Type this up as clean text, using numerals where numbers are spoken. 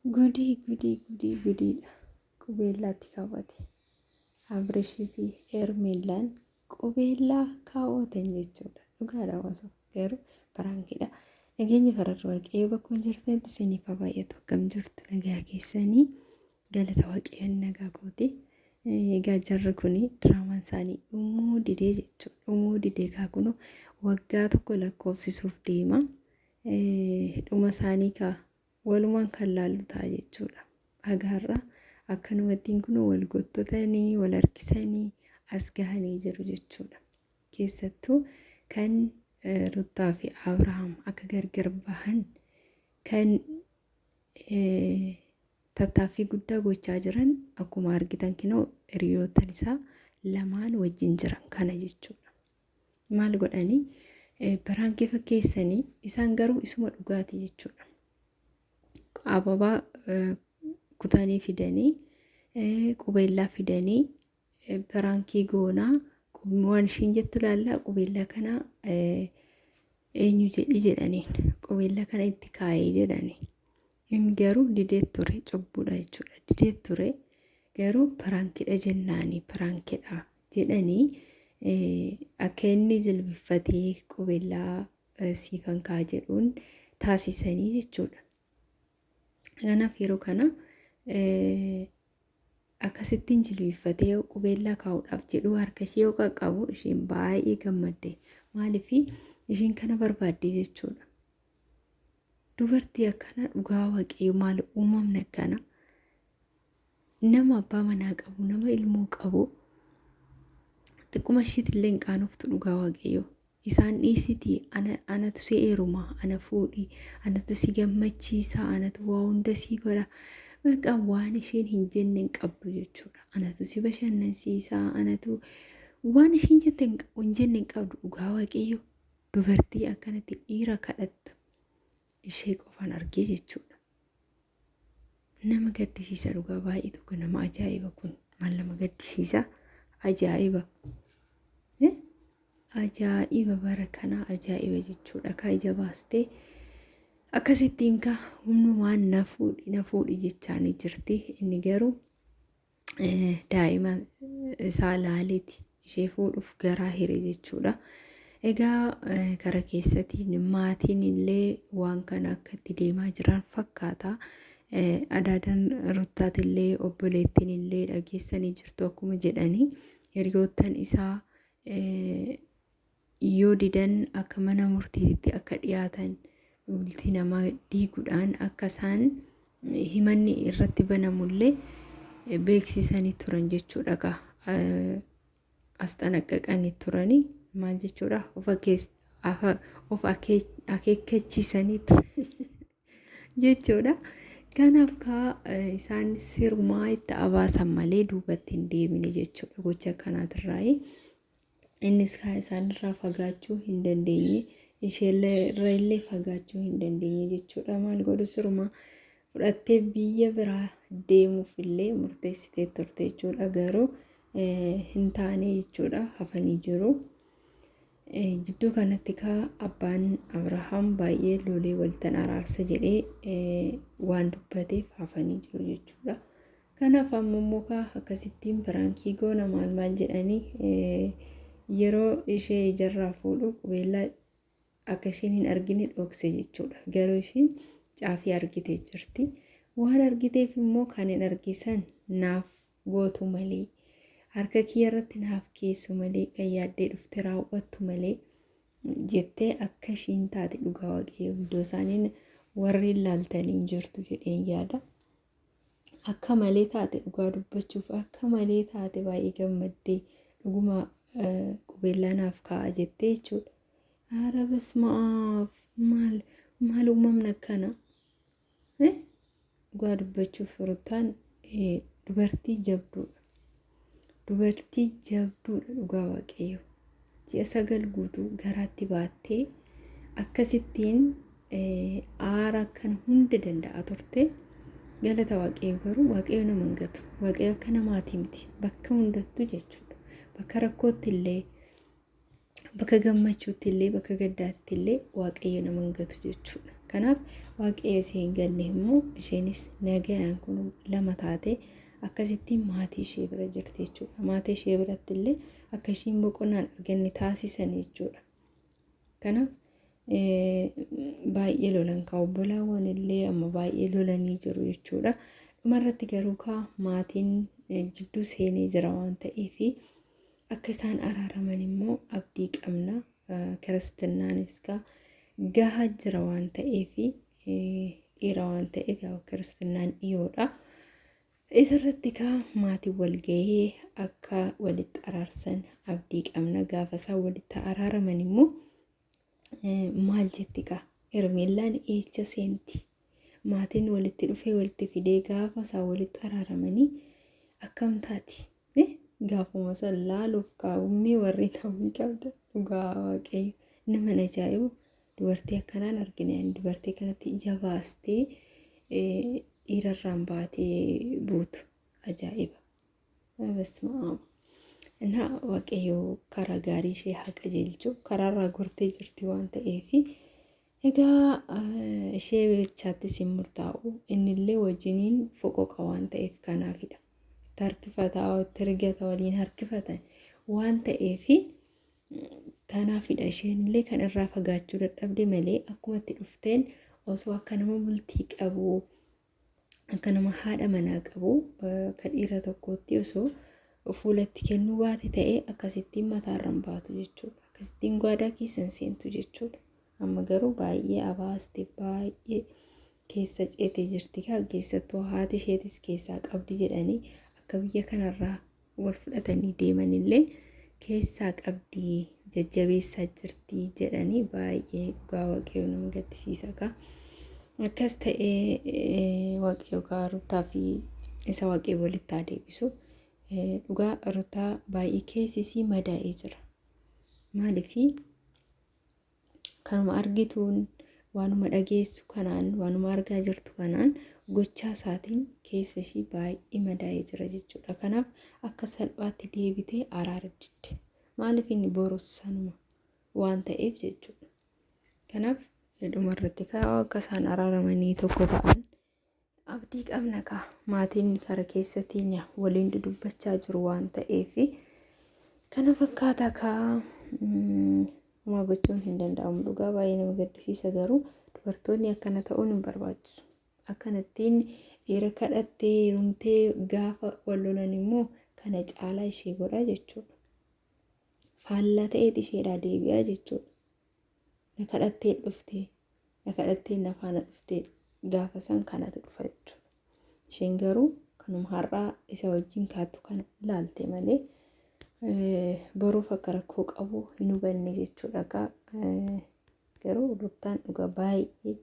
Gudiidha. Qubeellaatti kaawwate. Abirishii fi Ermeellaan qubeellaa kaawwatan jechuudha. Dhugaadha waasa garuu baraankiidha. Nageenya fararra waaqayyoo bakkuma jirtanitti isiniif haa baay'atu. Akkam jirtu nagaa keessanii galata waaqayyoon nagaa kooti. Egaa jarri kuni diraamaan isaanii dhumuu didee jechuudha. Dhumuu didee kaakunoo waggaa tokko lakkoofsisuuf deema. Dhuma isaanii kaa walumaan kan laallu ta'a jechuudha. Agaarraa akkanumattiin kun wal gottotanii wal harkisanii as gahanii jiru jechuudha. Keessattuu kan Ruttaa fi Abrahaam akka gargar bahan kan tattaaffii guddaa gochaa jiran akkuma argitan kinoo hiriyootan isaa lamaan wajjin jiran kana jechuudha. Maal godhanii baraankii fakkeessanii isaan garuu isuma dhugaati jechuudha. Ababaa kutanii fidanii qubeellaa fidanii baraankii goonaa waan ishiin jettu laallaa qubeellaa kana eenyu jedhaniin qubeellaa kana itti kaayee jedhanii. Inni garuu dideet ture cubbuudha jechuudha. Dideet ture garuu baraankiidha jennaanii baraankiidha jedhanii akka inni jilbifatee qubeellaa siifan kaa jedhuun taasisanii jechuudha. Kanaaf yeroo kana akkasittiin jilbifatee qubeellaa kaa'uudhaaf jedhu harka ishee yoo qaqqabu isheen baay'ee gammadde. Maaliif isheen kana barbaadde jechuudha. Dubartii akkana dhugaa waaqayyoo maal uumamne akkana nama abbaa manaa qabu nama ilmoo qabu xiqquma ishiitillee hin qaanoftu dhugaa waaqayyoo. Isaan dhiisiti anatu si heeruma ana fuudhi anatu si gammachiisa anatu waa hunda si godha baqa waan isheen hin jenne hin qabdu jechuudha. Anatu si bashannansiisa anatu waan isheen jette hin jenne hin qabdu dhugaa waaqayyoo. Dubartii akkanatti dhiira kadhattu ishee qofaan argee jechuudha. Nama gaddisiisa dhugaa baay'eetu kun nama ajaa'iba kun maal nama gaddisiisa ajaa'iba. Ajaa'iba bara kana ajaa'iba jechuudha. Ka ija baastee akkasittiin ka humnumaan na fuudhi jechaanii jirti. Inni garuu daa'ima isaa laaleeti ishee fuudhuuf garaa hire jechuudha. Egaa kara keessatti maatiin illee waan kana akka itti deemaa jiran fakkaata. Adaadan Ruttaatillee obboleettiin illee dhageessanii jirtu akkuma jedhanii hiriyoottan isaa yoo didan akka mana murtiitti akka dhiyaatan bultii namaa diiguudhaan akka isaan himanni irratti banamullee beeksisanii turan jechuudha. As xanaqqaqanii turanii maal jechuudha of akeekkachiisanii jechuudha. Kanaaf isaan sirmaa itti abaasan malee duubatti hin deemine jechuudha. Gocha kanaatirraa innis isaanirraa fagaachuu hin dandeenye isheerraa illee fagaachuu hin dandeenye jechuudha. Maal godhu sirmaa fudhattee biyya biraa deemuuf illee murteessitee turte jechuudha. Garuu hin taane jechuudha hafanii jiru. Jidduu kanatti abbaan Abrahaam baay'ee lolee waltan araarsa jedhee waan dubbateef hafanii jiru jechuudha. Kanaaf ammoo akkasittiin baraankii goona maal jedhanii yeroo ishee ijarraa fuudhu qubeellaa akka isheen hin argine dhokse jechuudha. Garuu isheen caafii argitee jirti. Waan argiteef immoo kan hin argisan naaf gootu malee harka kiyya irratti naaf keessu malee kan yaaddee dhufte raawwattu malee jettee akka ishiin taate dhugaa waaqayyoo iddoo isaaniin warri ilaaltanii jirtu jedheen yaada. Akka malee taate dhugaa dubbachuuf akka malee taate baay'ee gammaddee dhuguma qubeellaa naaf kaa'a jettee jechuudha. Haara basmaaf maal uumamna akkana dhugaa dubbachuuf Ruttaan dubartii jabduudha. Dubartii jabduudha dhugaa waaqayyoo. Ji'a 9 guutuu garaatti baattee akkasittiin aara kan hunda danda'a turte. Galata waaqayyoo garuu waaqayyoo nama hin gatu. Waaqayyoo akka namaati miti. Bakka hundattuu jechuudha. Bakka rakkootti illee bakka gammachuutti illee bakka gaddaatti illee waaqayyoo nama hin gatu jechuudha. Kanaaf waaqayyo ishee hin galle immoo isheenis nagayaan kun lama taate akkasittiin maatii ishee bira jirti jechuudha. Maatii ishee biratti illee akka ishiin boqonnaan arganne taasisan jechuudha. Kanaaf baay'ee lolan ka obbolaawwan illee amma baay'ee lolanii jiru jechuudha. Dhumarratti garuu maatiin jidduu seenee jira waan ta'eef akka isaan araaraman immoo abdii qabna. Kiristaanaanis gahaa jira waan ta'eef dhiira waan ta'eef kiristaanaan dhiyoodha. Isarratti maatii wal gahee akka walitti araarsan abdii qabna. Gaafa isaan walitti araaraman immoo maal jetti Hermeellaan eecha seenti. Maatiin walitti dhufee walitti fidee gaafa isaan walitti araaramanii akkam taati? Gaafuma san laaluuf kaa'ummee warri hawwii qabda. Dhugaa waaqayyo nama ajaa'ibu dubartii akkanaan argine. Dubartii kanatti ija baastee dhiirarraan baatee buutu ajaa'iba. Basmaa'am. Innaa waaqayyo karaa gaarii ishee haqa jeelchuu karaarraa gortee jirti waan ta'eef egaa ishee bichaattis hin murtaa'u. Innillee wajjiniin foqoqa waan ta'eef kanaafidha. Harkifataa tirgata waliin harkifatan waan ta'eef kanaafidha. Isheenillee kan irraa fagaachuu dadhabde malee akkuma itti dhufteen osoo akka nama bultii qabu akka nama haadha manaa qabu kan dhiira tokkotti osoo fuulatti kennuu baate ta'ee akkasittiin mataarraan baatu jechuudha. Akkasittiin gwaadaa keessan seentu jechuudha. Amma garuu baay'ee abaaste baay'ee keessa ceetee jirti. Keessattuu haati isheetis keessaa qabdi jedhanii akka biyya kanarraa wal fudhatanii deemanillee keessaa qabdi jajjabeessaa jirti jedhanii baay'ee dhugaa waaqayyo nama gaddisiisa. Akkas ta'ee waaqayyo Ruutaa fi isa waaqayyo walitti deebisu. Dhugaa Ruutaa baay'ee keessisii madaa'ee jira. Maaliif kanuma argituun waanuma dhageessu kanaan waanuma argaa jirtu kanaan gochaa isaatiin keessa ishii baay'ee madaa'ee jira jechuudha. Kanaaf akka salphaatti deebitee araara didde. Maaliif inni boruus sanuma waan ta'eef jechuudha. Kanaaf dhumarratti akka isaan araaramanii tokko ta'an abdii qabna. Maatiin kara keessatti waliin dudubbachaa jiru waan ta'eef kana fakkaata. Uma gochuun hin danda'amu. Dhugaa baay'ee nama gaddisiisa. Garuu dubartoonni akkana ta'uun hin barbaachisu. Akkanattiin dhiira kadhattee hirumtee gaafa wal lolan immoo kana caalaa ishee godhaa jechuudha. Faallaa ta'eet isheedhaa deebi'aa jechuudha. Na kadhattee dhuftee na kadhattee na faana dhuftee gaafa san kanatu dhufa jechuudha. Isheen garuu kanuma har'aa isa wajjin kaattu kana ilaalte malee boruuf akka rakkoo qabu hin hubanne jechuudha. Garuu Ruutaan dhugaa baay'ee